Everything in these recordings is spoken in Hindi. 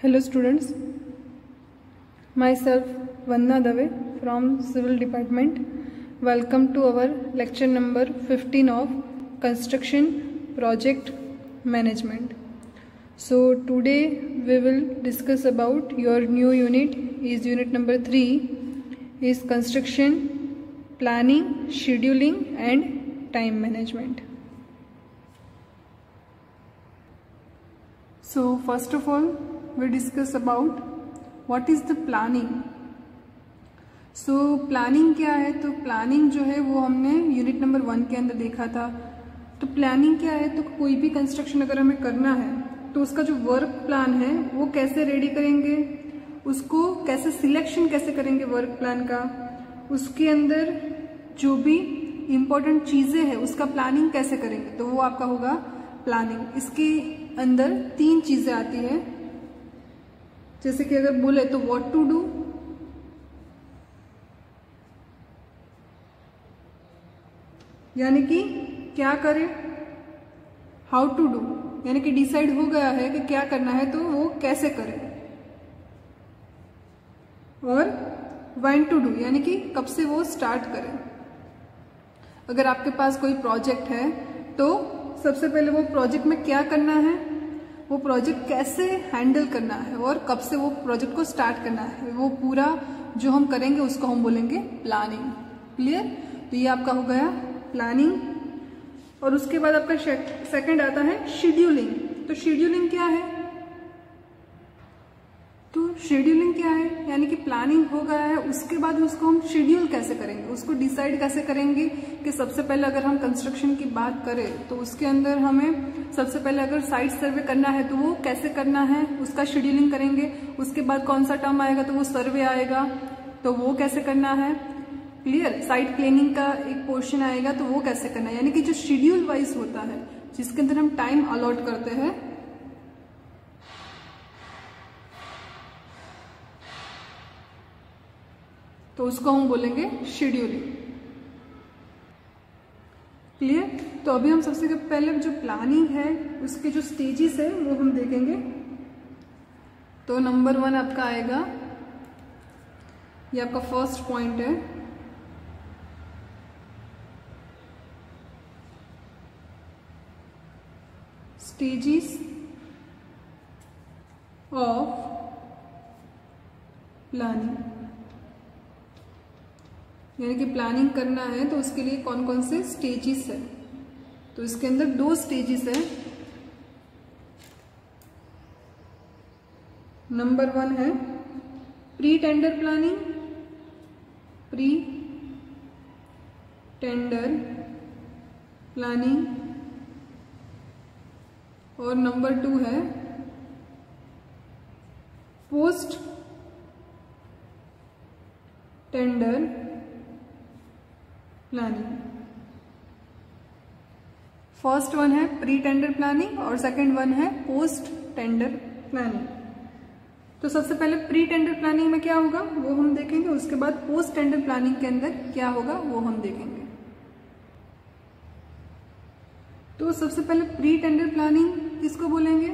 Hello students, myself Vandana Dave from Civil Department. Welcome to our lecture number 15 of Construction Project Management. So today we will discuss about your new unit is unit number 3 is Construction Planning, Scheduling and Time Management. So first of all we discuss about what is the planning. So planning क्या है? तो प्लानिंग जो है वो हमने यूनिट नंबर 1 के अंदर देखा था. तो प्लानिंग क्या है? तो कोई भी कंस्ट्रक्शन अगर हमें करना है तो उसका जो वर्क प्लान है वो कैसे रेडी करेंगे, उसको कैसे सिलेक्शन कैसे करेंगे वर्क प्लान का, उसके अंदर जो भी इम्पोर्टेंट चीजें हैं उसका प्लानिंग कैसे करेंगे, तो वो आपका होगा प्लानिंग. इसके अंदर 3 चीजें आती है. जैसे कि अगर बोले तो व्हाट टू डू, यानी कि क्या करें, हाउ टू डू यानी कि डिसाइड हो गया है कि क्या करना है तो वो कैसे करें, और व्हेन टू डू यानी कि कब से वो स्टार्ट करें. अगर आपके पास कोई प्रोजेक्ट है तो सबसे पहले वो प्रोजेक्ट में क्या करना है, वो प्रोजेक्ट कैसे हैंडल करना है और कब से वो प्रोजेक्ट को स्टार्ट करना है, वो पूरा जो हम करेंगे उसको हम बोलेंगे प्लानिंग. क्लियर? तो ये आपका हो गया प्लानिंग. और उसके बाद आपका सेकंड आता है शेड्यूलिंग. तो शेड्यूलिंग क्या है? तो शेड्यूलिंग क्या है यानी कि प्लानिंग हो गया है, उसके बाद उसको हम शेड्यूल कैसे करेंगे, उसको डिसाइड कैसे करेंगे कि सबसे पहले अगर हम कंस्ट्रक्शन की बात करें तो उसके अंदर हमें सबसे पहले अगर साइट सर्वे करना है तो वो कैसे करना है, उसका शेड्यूलिंग करेंगे. उसके बाद कौन सा टर्म आएगा तो वो सर्वे आएगा, तो वो कैसे करना है. क्लियर? साइट प्लानिंग का एक पोर्शन आएगा तो वो कैसे करना है, यानी कि जो शेड्यूल वाइज होता है जिसके अंदर हम टाइम अलॉट करते हैं, तो उसको हम बोलेंगे शेड्यूलिंग. क्लियर? तो अभी हम सबसे पहले जो प्लानिंग है उसके जो स्टेजेस है वो हम देखेंगे. तो नंबर 1 आपका आएगा, ये आपका फर्स्ट पॉइंट है, स्टेजेस ऑफ प्लानिंग. यानी कि प्लानिंग करना है तो उसके लिए कौन कौन से स्टेजेस है. तो इसके अंदर 2 स्टेजेस है. नंबर 1 है pre tender planning, pre tender planning, और नंबर 2 है post tender planning. First one है प्री टेंडर प्लानिंग और सेकंड वन है पोस्ट टेंडर प्लानिंग. तो सबसे पहले प्री टेंडर प्लानिंग में क्या होगा वो हम देखेंगे, उसके बाद पोस्ट टेंडर प्लानिंग के अंदर क्या होगा वो हम देखेंगे. तो सबसे पहले प्री टेंडर प्लानिंग किसको बोलेंगे?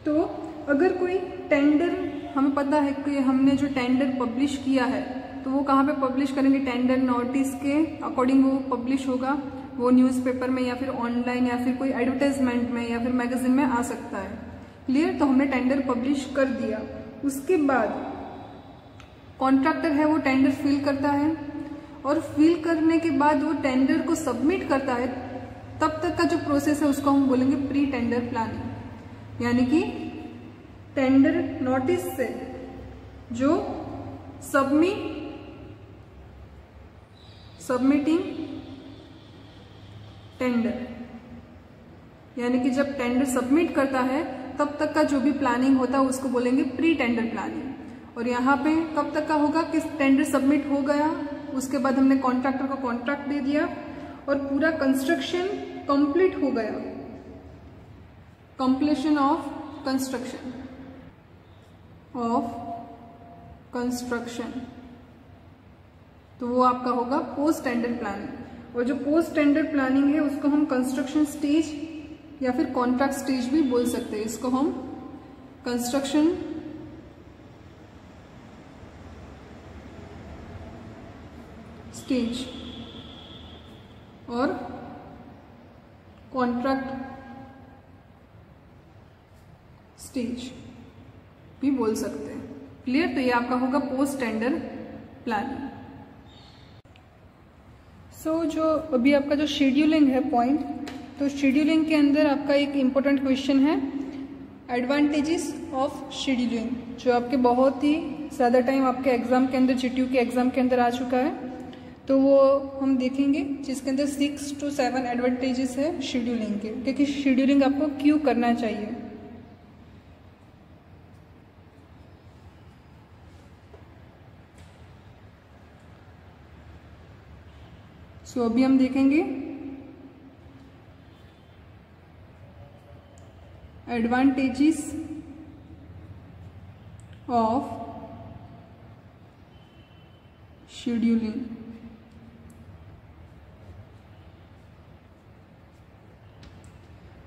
तो अगर कोई टेंडर, हमें पता है कि हमने जो टेंडर पब्लिश किया है तो वो कहाँ पे पब्लिश करेंगे, टेंडर नोटिस के अकॉर्डिंग वो पब्लिश होगा. वो न्यूज़पेपर में या फिर ऑनलाइन या फिर कोई एडवर्टाइजमेंट में या फिर मैगजीन में आ सकता है. क्लियर? तो हमने टेंडर पब्लिश कर दिया. उसके बाद कॉन्ट्रैक्टर है वो टेंडर फिल करता है, और फिल करने के बाद वो टेंडर को सबमिट करता है. तब तक का जो प्रोसेस है उसको हम बोलेंगे प्री टेंडर प्लानिंग. यानी कि टेंडर नोटिस से जो सबमिटिंग टेंडर, यानी कि जब टेंडर सबमिट करता है तब तक का जो भी प्लानिंग होता है उसको बोलेंगे प्री टेंडर प्लानिंग. और यहाँ पे कब तक का होगा कि टेंडर सबमिट हो गया, उसके बाद हमने कॉन्ट्रैक्टर को कॉन्ट्रैक्ट दे दिया और पूरा कंस्ट्रक्शन कंप्लीट हो गया, कंप्लीशन ऑफ कंस्ट्रक्शन, तो वो आपका होगा पोस्ट टेंडर प्लानिंग. और जो पोस्ट टेंडर प्लानिंग है उसको हम कंस्ट्रक्शन स्टेज या फिर कॉन्ट्रैक्ट स्टेज भी बोल सकते हैं. इसको हम कंस्ट्रक्शन स्टेज और कॉन्ट्रैक्ट स्टेज भी बोल सकते हैं। क्लियर? तो ये आपका होगा पोस्ट टेंडर प्लानिंग। सो जो अभी आपका जो शेड्यूलिंग है पॉइंट, तो शेड्यूलिंग के अंदर आपका एक इम्पोर्टेंट क्वेश्चन है एडवांटेजेस ऑफ शेड्यूलिंग, जो आपके बहुत ही ज़्यादा टाइम आपके एग्जाम के अंदर, जीटीयू के एग्जाम के अंदर आ चुका है। तो वो हम देखेंगे, जिसके अंदर 6 to 7 एडवांटेजेस है शेड्यूलिंग के, क्योंकि शेड्यूलिंग आपको क्यों करना चाहिए। सो अभी हम देखेंगे एडवांटेजेस ऑफ शेड्यूलिंग।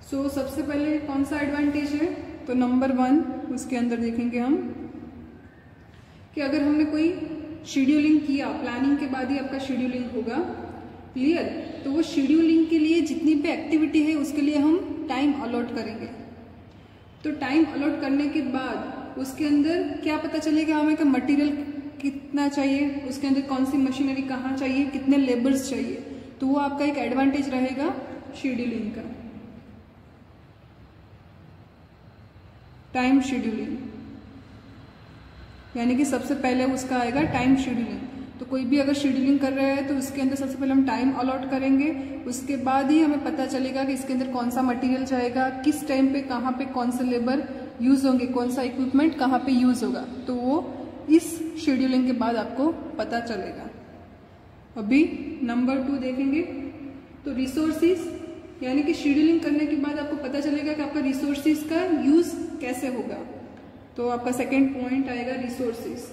सो सबसे पहले कौन सा एडवांटेज है, तो नंबर 1 उसके अंदर देखेंगे हम कि अगर हमने कोई शेड्यूलिंग किया, प्लानिंग के बाद ही आपका शेड्यूलिंग होगा। क्लियर? तो वो शेड्यूलिंग के लिए जितनी भी एक्टिविटी है उसके लिए हम टाइम अलॉट करेंगे। तो टाइम अलॉट करने के बाद उसके अंदर क्या पता चलेगा हमें कि मटेरियल कितना चाहिए, उसके अंदर कौन सी मशीनरी कहाँ चाहिए, कितने लेबर्स चाहिए। तो वो आपका एक एडवांटेज रहेगा शेड्यूलिंग का। टाइम शेड्यूलिंग, यानी कि सबसे पहले उसका आएगा टाइम शेड्यूलिंग। तो कोई भी अगर शेड्यूलिंग कर रहा है तो उसके अंदर सबसे पहले हम टाइम अलॉट करेंगे, उसके बाद ही हमें पता चलेगा कि इसके अंदर कौन सा मटेरियल जाएगा, किस टाइम पे कहाँ पे कौन से लेबर यूज होंगे, कौन सा इक्विपमेंट कहाँ पे यूज होगा। तो वो इस शेड्यूलिंग के बाद आपको पता चलेगा। अभी नंबर 2 देखेंगे, तो रिसोर्सिस, यानी कि शेड्यूलिंग करने के बाद आपको पता चलेगा कि आपका रिसोर्सिस का यूज कैसे होगा। तो आपका सेकेंड पॉइंट आएगा रिसोर्सिस,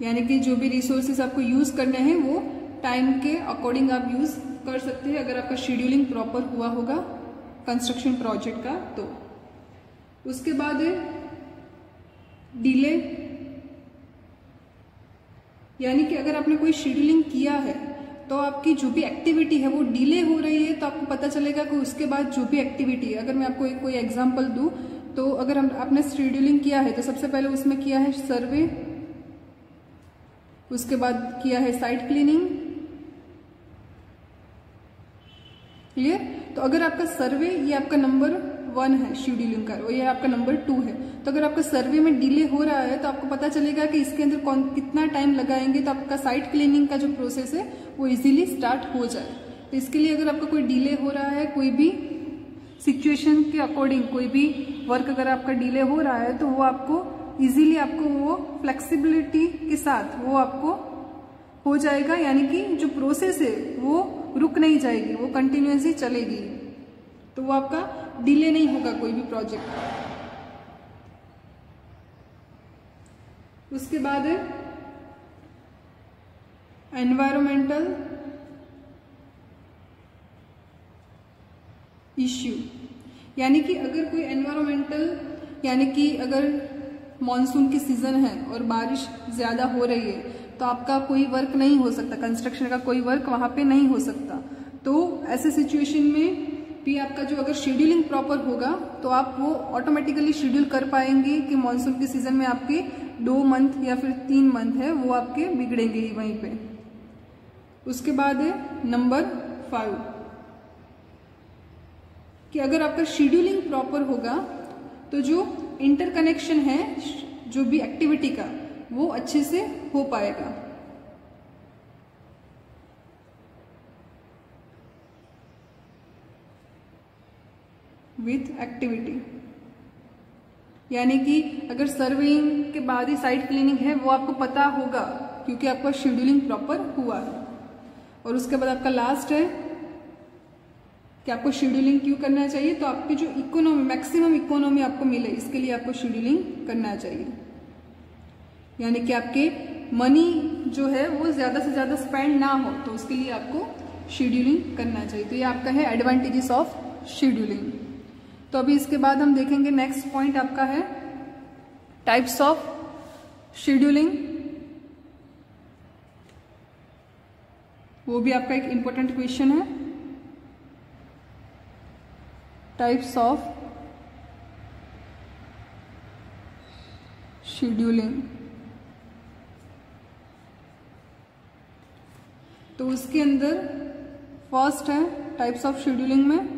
यानी कि जो भी रिसोर्सेज आपको यूज करने हैं वो टाइम के अकॉर्डिंग आप यूज कर सकते हैं, अगर आपका शेड्यूलिंग प्रॉपर हुआ होगा कंस्ट्रक्शन प्रोजेक्ट का। तो उसके बाद है डिले, यानी कि अगर आपने कोई शेड्यूलिंग किया है तो आपकी जो भी एक्टिविटी है वो डिले हो रही है, तो आपको पता चलेगा कि उसके बाद जो भी एक्टिविटी है, अगर मैं आपको कोई एग्जांपल दूं, तो अगर आपने शेड्यूलिंग किया है तो सबसे पहले उसमें किया है सर्वे, उसके बाद किया है साइट क्लीनिंग। क्लियर? तो अगर आपका सर्वे, ये आपका नंबर 1 है शेड्यूलिंग का, और ये आपका नंबर 2 है। तो अगर आपका सर्वे में डिले हो रहा है तो आपको पता चलेगा कि इसके अंदर कितना टाइम लगाएंगे, तो आपका साइट क्लीनिंग का जो प्रोसेस है वो इजीली स्टार्ट हो जाए। तो इसके लिए अगर आपका कोई डिले हो रहा है, कोई भी सिचुएशन के अकॉर्डिंग कोई भी वर्क अगर आपका डिले हो रहा है, तो वो आपको इजीली, आपको वो फ्लेक्सिबिलिटी के साथ वो आपको हो जाएगा, यानी कि जो प्रोसेस है वो रुक नहीं जाएगी, वो कंटिन्यूअसली चलेगी। तो वो आपका डिले नहीं होगा कोई भी प्रोजेक्ट। उसके बाद है एनवायरमेंटल इश्यू, यानी कि अगर कोई एनवायरमेंटल, यानी कि अगर मॉनसून की सीजन है और बारिश ज्यादा हो रही है तो आपका कोई वर्क नहीं हो सकता, कंस्ट्रक्शन का कोई वर्क वहां पे नहीं हो सकता। तो ऐसे सिचुएशन में भी आपका जो अगर शेड्यूलिंग प्रॉपर होगा तो आप वो ऑटोमेटिकली शेड्यूल कर पाएंगे कि मॉनसून की सीजन में आपके 2 मंथ या फिर 3 मंथ है वो आपके बिगड़ेंगे ही वहीं पे। उसके बाद है नंबर 5 कि अगर आपका शेड्यूलिंग प्रॉपर होगा तो जो इंटरकनेक्शन है जो भी एक्टिविटी का वो अच्छे से हो पाएगा। विथ एक्टिविटी, यानी कि अगर सर्वेइंग के बाद ही साइट क्लीनिंग है वो आपको पता होगा क्योंकि आपका शेड्यूलिंग प्रॉपर हुआ है। और उसके बाद आपका लास्ट है कि आपको शेड्यूलिंग क्यों करना चाहिए, तो आपकी जो इकोनॉमी, मैक्सिमम इकोनॉमी आपको मिले इसके लिए आपको शेड्यूलिंग करना चाहिए, यानी कि आपके मनी जो है वो ज्यादा से ज्यादा स्पेंड ना हो, तो उसके लिए आपको शेड्यूलिंग करना चाहिए। तो ये आपका है एडवांटेजेस ऑफ शेड्यूलिंग। तो अभी इसके बाद हम देखेंगे नेक्स्ट पॉइंट आपका है टाइप्स ऑफ शेड्यूलिंग। वो भी आपका एक इंपॉर्टेंट क्वेश्चन है, टाइप्स ऑफ शेड्यूलिंग। तो उसके अंदर फर्स्ट है टाइप्स ऑफ शेड्यूलिंग में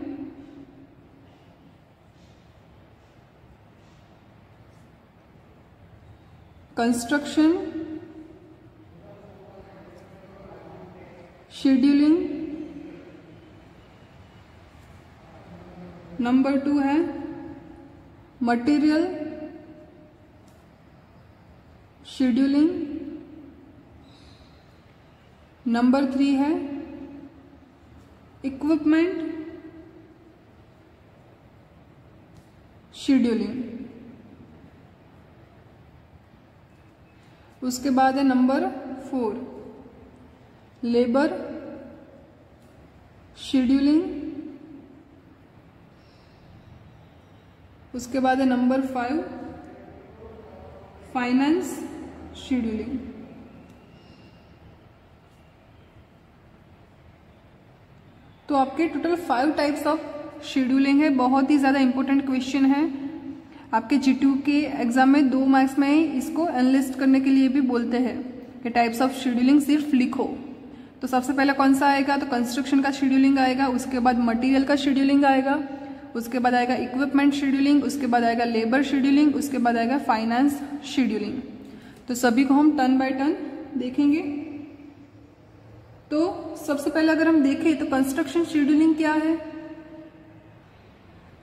कंस्ट्रक्शन शेड्यूलिंग, नंबर 2 है मटेरियल शेड्यूलिंग, नंबर 3 है इक्विपमेंट शेड्यूलिंग। उसके बाद है नंबर 4 लेबर शेड्यूलिंग। उसके बाद है नंबर 5 फाइनेंस शेड्यूलिंग। तो आपके टोटल 5 टाइप्स ऑफ शेड्यूलिंग है। बहुत ही ज्यादा इंपॉर्टेंट क्वेश्चन है आपके G2 के एग्जाम में 2 मार्क्स में इसको एनालिस्ट करने के लिए भी बोलते हैं कि टाइप्स ऑफ शेड्यूलिंग सिर्फ लिखो। तो सबसे पहले कौन सा आएगा, तो कंस्ट्रक्शन का शेड्यूलिंग आएगा, उसके बाद मटेरियल का शेड्यूलिंग आएगा, उसके बाद आएगा इक्विपमेंट शेड्यूलिंग, उसके बाद आएगा लेबर शेड्यूलिंग, उसके बाद आएगा फाइनेंस शेड्यूलिंग। तो सभी को हम टर्न बाय टर्न देखेंगे। तो सबसे पहले अगर हम देखें तो कंस्ट्रक्शन शेड्यूलिंग क्या है,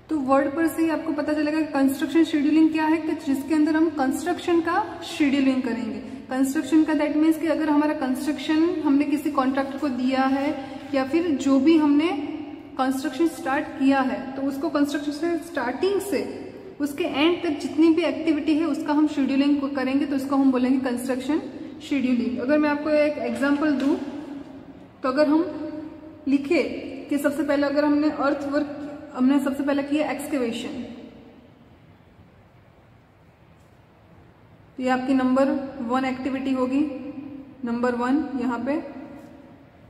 तो वर्ड पर से ही आपको पता चलेगा कि कंस्ट्रक्शन शेड्यूलिंग क्या है, कि जिसके अंदर हम कंस्ट्रक्शन का शेड्यूलिंग करेंगे। कंस्ट्रक्शन का दैट मीन्स कि अगर हमारा कंस्ट्रक्शन हमने किसी कॉन्ट्रैक्टर को दिया है या फिर जो भी हमने कंस्ट्रक्शन स्टार्ट किया है, तो उसको कंस्ट्रक्शन से स्टार्टिंग से उसके एंड तक जितनी भी एक्टिविटी है उसका हम शेड्यूलिंग करेंगे, तो उसको हम बोलेंगे कंस्ट्रक्शन शेड्यूलिंग। अगर मैं आपको एक एग्जांपल दूं, तो अगर हम लिखे कि सबसे पहले अगर हमने अर्थ वर्क हमने सबसे पहले किया एक्सकेवेशन, तो ये आपकी नंबर 1 एक्टिविटी होगी, नंबर 1 यहाँ पे।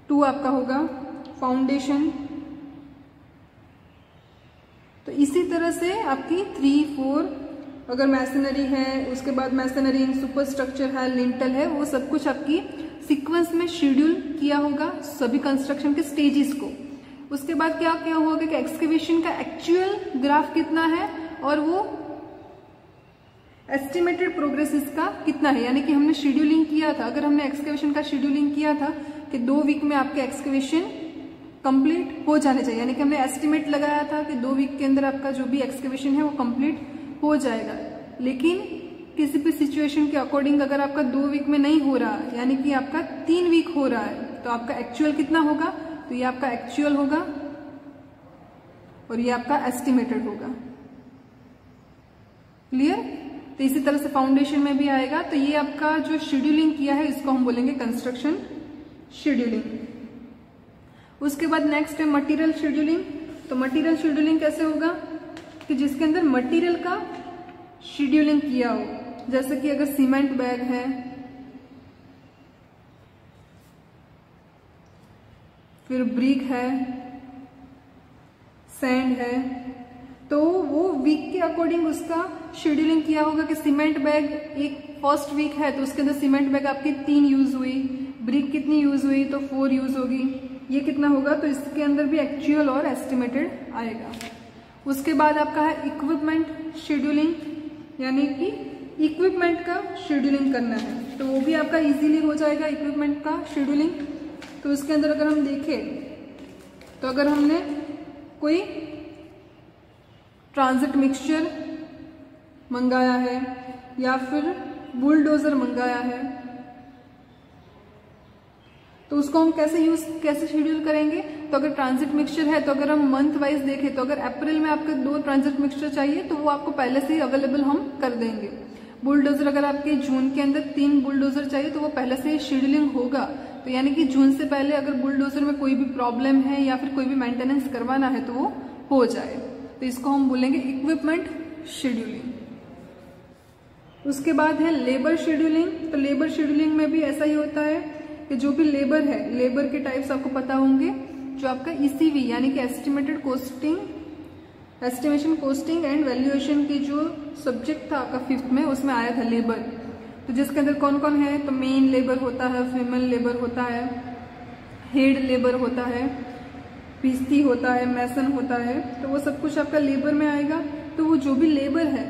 2 आपका होगा फाउंडेशन। तो इसी तरह से आपकी 3, 4 अगर मैसनरी है, उसके बाद मैसनरी सुपर स्ट्रक्चर है, लिंटल है, वो सब कुछ आपकी सीक्वेंस में शेड्यूल किया होगा सभी कंस्ट्रक्शन के स्टेजेस को। उसके बाद क्या क्या होगा कि एक्सकेवेशन का एक्चुअल ग्राफ कितना है और वो एस्टिमेटेड प्रोग्रेस इसका कितना है, यानी कि हमने शेड्यूलिंग किया था, अगर हमने एक्सकेवेशन का शेड्यूलिंग किया था कि 2 वीक में आपके एक्सकेवेशन कंप्लीट हो जाने चाहिए, यानी कि हमने एस्टिमेट लगाया था कि 2 वीक के अंदर आपका जो भी एक्सकेवेशन है वो कंप्लीट हो जाएगा। लेकिन किसी भी सिचुएशन के अकॉर्डिंग अगर आपका 2 वीक में नहीं हो रहा, यानी कि आपका 3 वीक हो रहा है, तो आपका एक्चुअल कितना होगा, तो ये आपका एक्चुअल होगा और ये आपका एस्टिमेटेड होगा। क्लियर? तो इसी तरह से फाउंडेशन में भी आएगा। तो ये आपका जो शेड्यूलिंग किया है इसको हम बोलेंगे कंस्ट्रक्शन शेड्यूलिंग। उसके बाद नेक्स्ट है मटेरियल शेड्यूलिंग। तो मटेरियल शेड्यूलिंग कैसे होगा कि जिसके अंदर मटेरियल का शेड्यूलिंग किया हो, जैसे कि अगर सीमेंट बैग है, फिर ब्रिक है, सैंड है, तो वो वीक के अकॉर्डिंग उसका शेड्यूलिंग किया होगा कि सीमेंट बैग एक फर्स्ट वीक है तो उसके अंदर सीमेंट बैग आपकी 3 यूज हुई, ब्रिक कितनी यूज हुई, तो 4 यूज होगी, ये कितना होगा, तो इसके अंदर भी एक्चुअल और एस्टिमेटेड आएगा। उसके बाद आपका है इक्विपमेंट शेड्यूलिंग, यानी कि इक्विपमेंट का शेड्यूलिंग करना है, तो वो भी आपका इजीली हो जाएगा इक्विपमेंट का शेड्यूलिंग। तो उसके अंदर अगर हम देखें तो अगर हमने कोई ट्रांजिट मिक्सचर मंगाया है या फिर बुलडोजर मंगाया है, तो उसको हम कैसे शेड्यूल करेंगे। तो अगर ट्रांजिट मिक्सचर है तो अगर हम मंथ वाइज देखें तो अगर अप्रैल में आपको 2 ट्रांजिट मिक्सचर चाहिए तो वो आपको पहले से ही अवेलेबल हम कर देंगे। बुलडोजर अगर आपके जून के अंदर 3 बुलडोजर चाहिए तो वो पहले से ही शेड्यूलिंग होगा, तो यानी कि जून से पहले अगर बुलडोजर में कोई भी प्रॉब्लम है या फिर कोई भी मेंटेनेंस करवाना है तो वो हो जाए। तो तो इसको हम बोलेंगे इक्विपमेंट शेड्यूलिंग। उसके बाद है लेबर शेड्यूलिंग। तो लेबर शेड्यूलिंग में भी ऐसा ही होता है कि जो भी लेबर है, लेबर के टाइप्स आपको पता होंगे। जो आपका ईसीवी यानी कि एस्टिमेशन कॉस्टिंग एंड वैल्यूएशन की जो सब्जेक्ट था आपका 5th में, उसमें आया था लेबर। तो जिसके अंदर कौन कौन है, तो मेन लेबर होता है, फीमेल लेबर होता है, हेड लेबर होता है, पीस्ती होता है, मैसन होता है। तो वो सब कुछ आपका लेबर में आएगा। तो वो जो भी लेबर है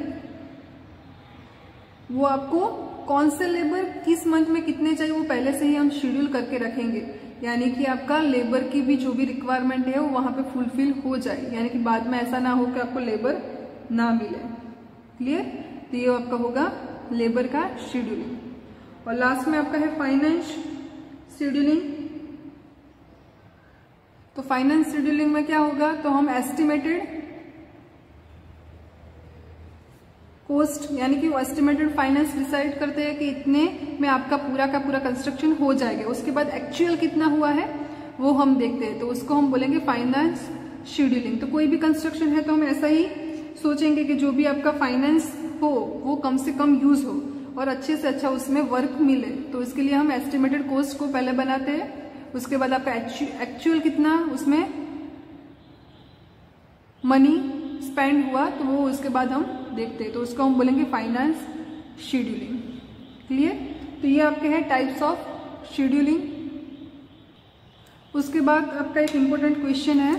वो आपको कौन से लेबर किस मंथ में कितने चाहिए वो पहले से ही हम शेड्यूल करके रखेंगे, यानी कि आपका लेबर की भी जो भी रिक्वायरमेंट है वो वहां पे फुलफिल हो जाए, यानी कि बाद में ऐसा ना हो कि आपको लेबर ना मिले। क्लियर? तो ये आपका होगा लेबर का शेड्यूलिंग। और लास्ट में आपका है फाइनेंस शेड्यूलिंग। तो फाइनेंस शेड्यूलिंग में क्या होगा, तो हम एस्टिमेटेड कॉस्ट यानी कि वो एस्टिमेटेड फाइनेंस डिसाइड करते हैं कि इतने में आपका पूरा का पूरा कंस्ट्रक्शन हो जाएगा। उसके बाद एक्चुअल कितना हुआ है वो हम देखते हैं, तो उसको हम बोलेंगे फाइनेंस शेड्यूलिंग। तो कोई भी कंस्ट्रक्शन है तो हम ऐसा ही सोचेंगे कि जो भी आपका फाइनेंस हो वो कम से कम यूज हो और अच्छे से अच्छा उसमें वर्क मिले। तो इसके लिए हम एस्टिमेटेड कॉस्ट को पहले बनाते हैं, उसके बाद आपका एक्चुअल कितना उसमें मनी स्पेंड हुआ तो वो उसके बाद हम देखते हैं, तो उसको हम बोलेंगे फाइनेंस शेड्यूलिंग। क्लियर? तो ये आपके हैं टाइप्स ऑफ शेड्यूलिंग। उसके बाद आपका एक इंपॉर्टेंट क्वेश्चन है,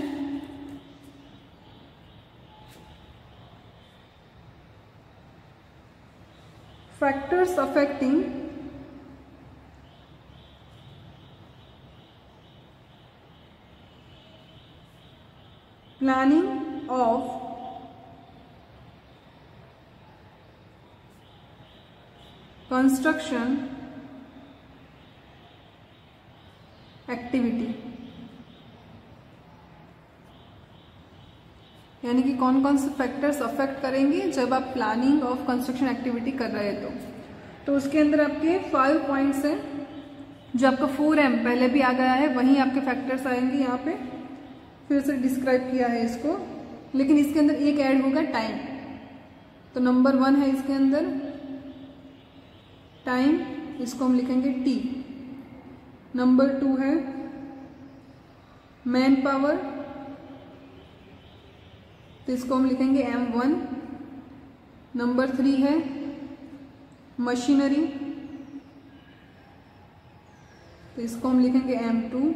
factors affecting planning of construction activity, यानी कि कौन कौन से फैक्टर्स अफेक्ट करेंगे जब आप प्लानिंग ऑफ कंस्ट्रक्शन एक्टिविटी कर रहे हैं। तो उसके अंदर आपके 5 पॉइंट्स हैं। जो आपका 4M पहले भी आ गया है वहीं आपके फैक्टर्स आएंगे, यहाँ पे फिर से डिस्क्राइब किया है इसको, लेकिन इसके अंदर एक ऐड होगा टाइम। तो नंबर 1 है इसके अंदर टाइम, इसको हम लिखेंगे T। नंबर 2 है मैन पावर, तो इसको हम लिखेंगे M1। नंबर 3 है मशीनरी, तो इसको हम लिखेंगे M2।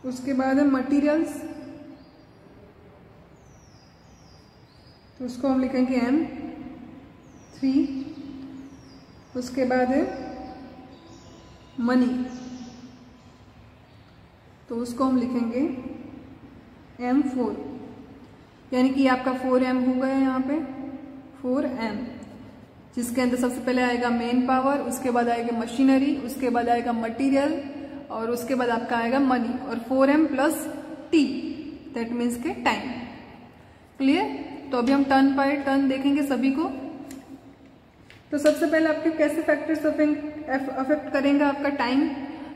उसके बाद है मटेरियल्स, तो उसको हम लिखेंगे M3। उसके बाद है मनी, तो उसको हम लिखेंगे M4, यानी कि आपका 4M हो गया यहाँ पे 4M, जिसके अंदर सबसे पहले आएगा मेन पावर, उसके बाद आएगा मशीनरी, उसके बाद आएगा मटेरियल और उसके बाद आपका आएगा मनी, और 4M plus T that means के टाइम। क्लियर? तो अभी हम टर्न बाय टर्न देखेंगे सभी को। तो सबसे पहले आपके कैसे फैक्टर्स अफेक्ट करेंगे आपका टाइम,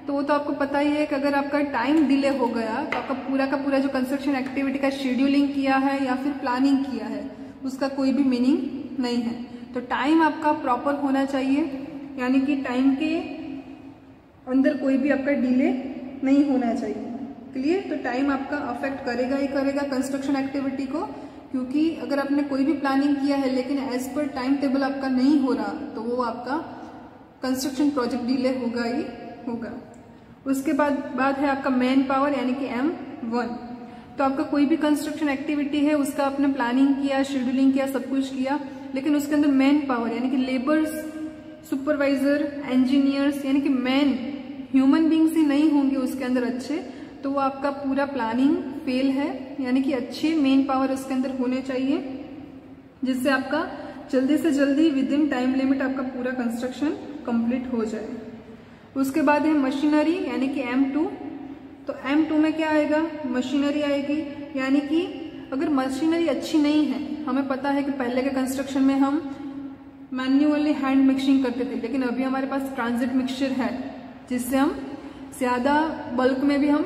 तो वो तो आपको पता ही है कि अगर आपका टाइम डिले हो गया तो आपका पूरा का पूरा जो कंस्ट्रक्शन एक्टिविटी का शेड्यूलिंग किया है या फिर प्लानिंग किया है उसका कोई भी मीनिंग नहीं है। तो टाइम आपका प्रॉपर होना चाहिए, यानी कि टाइम के अंदर कोई भी आपका डिले नहीं होना चाहिए। क्लियर? तो टाइम आपका अफेक्ट करेगा ही करेगा कंस्ट्रक्शन एक्टिविटी को, क्योंकि अगर आपने कोई भी प्लानिंग किया है लेकिन एज पर टाइम टेबल आपका नहीं हो रहा तो वो आपका कंस्ट्रक्शन प्रोजेक्ट डिले होगा ही होगा। उसके बाद है आपका मैन पावर यानी कि M1। तो आपका कोई भी कंस्ट्रक्शन एक्टिविटी है उसका आपने प्लानिंग किया, शेड्यूलिंग किया, सब कुछ किया, लेकिन उसके अंदर मैन पावर यानी कि लेबर्स, सुपरवाइजर, इंजीनियर्स यानी कि मैन ह्यूमन बींग्स ही नहीं होंगे उसके अंदर अच्छे, तो वो आपका पूरा प्लानिंग फेल है। यानी कि अच्छे मेन पावर उसके अंदर होने चाहिए जिससे आपका जल्दी से जल्दी विद इन टाइम लिमिट आपका पूरा कंस्ट्रक्शन कंप्लीट हो जाए। उसके बाद है मशीनरी यानी कि M2। तो M2 में क्या आएगा, मशीनरी आएगी, यानी कि अगर मशीनरी अच्छी नहीं है, हमें पता है कि पहले के कंस्ट्रक्शन में हम मैन्युअली हैंड मिक्सिंग करते थे, लेकिन अभी हमारे पास ट्रांजिट मिक्सचर है जिससे हम ज्यादा बल्क में भी हम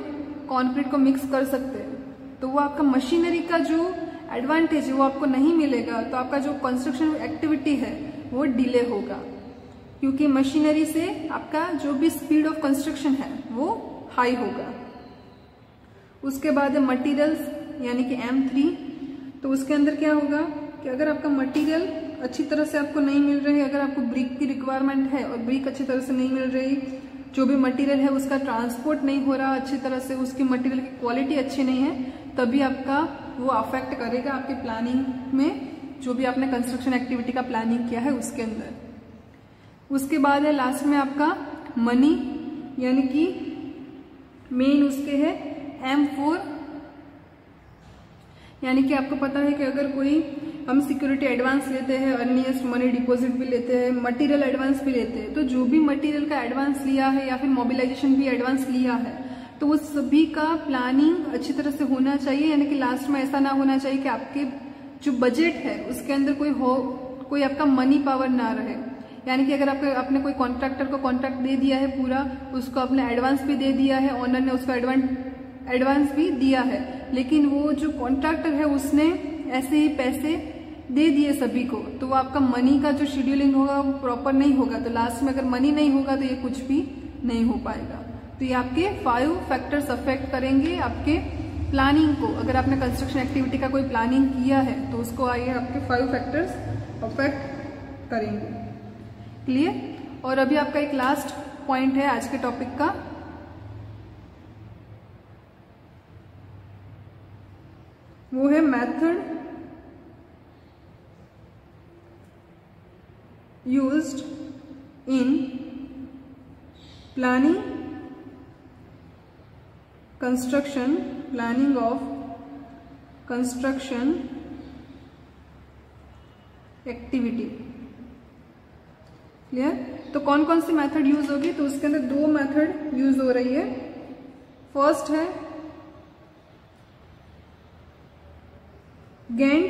कंक्रीट को मिक्स कर सकते हैं। तो वो आपका मशीनरी का जो एडवांटेज है वो आपको नहीं मिलेगा, तो आपका जो कंस्ट्रक्शन एक्टिविटी है वो डिले होगा, क्योंकि मशीनरी से आपका जो भी स्पीड ऑफ कंस्ट्रक्शन है वो हाई होगा। उसके बाद है मटेरियल्स यानी कि M3। तो उसके अंदर क्या होगा कि अगर आपका मटेरियल अच्छी तरह से आपको नहीं मिल रही, अगर आपको ब्रिक की रिक्वायरमेंट है और ब्रिक अच्छी तरह से नहीं मिल रही, जो भी मटेरियल है उसका ट्रांसपोर्ट नहीं हो रहा अच्छी तरह से, उसकी मटेरियल की क्वालिटी अच्छी नहीं है, तभी आपका वो अफेक्ट करेगा आपके प्लानिंग में, जो भी आपने कंस्ट्रक्शन एक्टिविटी का प्लानिंग किया है उसके अंदर। उसके बाद है लास्ट में आपका मनी, यानी कि मेन उसके है M4, यानी कि आपको पता है कि अगर कोई हम सिक्योरिटी एडवांस लेते हैं, अर्लीस्ट मनी डिपॉजिट भी लेते हैं, मटेरियल एडवांस भी लेते हैं, तो जो भी मटेरियल का एडवांस लिया है या फिर मोबिलाइजेशन भी एडवांस लिया है, तो उस सभी का प्लानिंग अच्छी तरह से होना चाहिए। यानी कि लास्ट में ऐसा ना होना चाहिए कि आपके जो बजट है उसके अंदर कोई आपका मनी पावर ना रहे। यानी कि अगर आपने कोई कॉन्ट्रैक्टर को कॉन्ट्रैक्ट दे दिया है पूरा, उसको आपने एडवांस भी दे दिया है, ओनर ने उसको एडवांस भी दिया है, लेकिन वो जो कॉन्ट्रैक्टर है उसने ऐसे ही पैसे दे दिए सभी को, तो वो आपका मनी का जो शेड्यूलिंग होगा वो प्रॉपर नहीं होगा। तो लास्ट में अगर मनी नहीं होगा तो ये कुछ भी नहीं हो पाएगा। तो ये आपके 5 फैक्टर्स अफेक्ट करेंगे आपके प्लानिंग को। अगर आपने कंस्ट्रक्शन एक्टिविटी का कोई प्लानिंग किया है तो उसको आइए आपके 5 फैक्टर्स अफेक्ट करेंगे। क्लियर? और अभी आपका एक लास्ट पॉइंट है आज के टॉपिक का, वो है method used in planning of construction activity। Clear? तो कौन कौन सी मेथड यूज होगी? तो उसके अंदर 2 मेथड यूज हो रही है। फर्स्ट है गैंट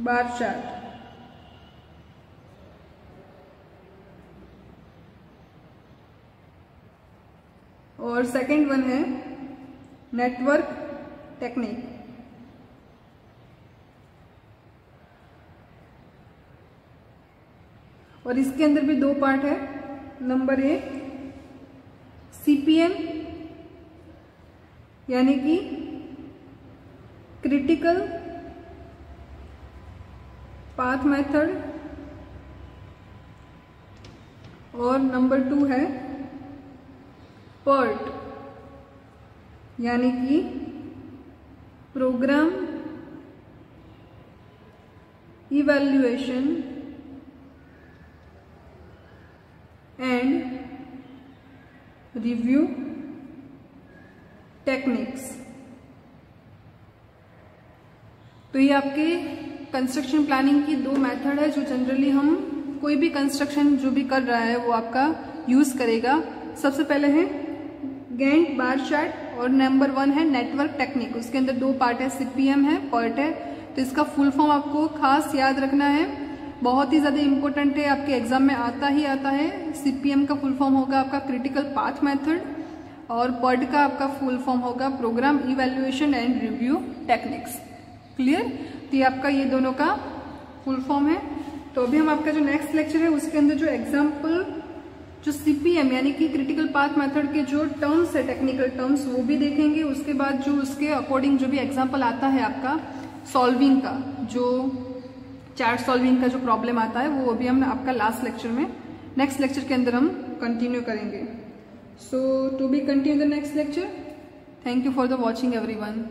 बार चार्ट, और सेकंड वन है नेटवर्क टेक्निक। और इसके अंदर भी 2 पार्ट है। नंबर 1 CPM यानी कि क्रिटिकल पाथ मेथड, और नंबर 2 है PERT यानी कि program evaluation and review techniques. तो ये आपके कंस्ट्रक्शन प्लानिंग की 2 मेथड है जो जनरली हम कोई भी कंस्ट्रक्शन जो भी कर रहा है वो आपका यूज करेगा। सबसे पहले है गैंट बार चार्ट और नंबर 1 है नेटवर्क टेक्निक। उसके अंदर 2 पार्ट है, CPM है, PERT है। तो इसका फुल फॉर्म आपको खास याद रखना है, बहुत ही ज्यादा इंपॉर्टेंट है, आपके एग्जाम में आता ही आता है। CPM का फुल फॉर्म होगा आपका क्रिटिकल पाथ मेथड, और PERT का आपका फुल फॉर्म होगा program evaluation and review techniques. Clear? तो ये आपका ये दोनों का फुल फॉर्म है। तो अभी हम आपका जो नेक्स्ट लेक्चर है उसके अंदर जो एग्जाम्पल जो CPM यानी कि क्रिटिकल पाथ मेथड के जो टर्म्स है, टेक्निकल टर्म्स, वो भी देखेंगे। उसके बाद जो उसके अकॉर्डिंग जो भी एग्जाम्पल आता है आपका सॉल्विंग का, जो चार्ट सॉल्विंग का जो प्रॉब्लम आता है, वो अभी हम आपका लास्ट लेक्चर में, नेक्स्ट लेक्चर के अंदर हम कंटिन्यू करेंगे। So to be continue the next lecture. Thank you for the watching everyone.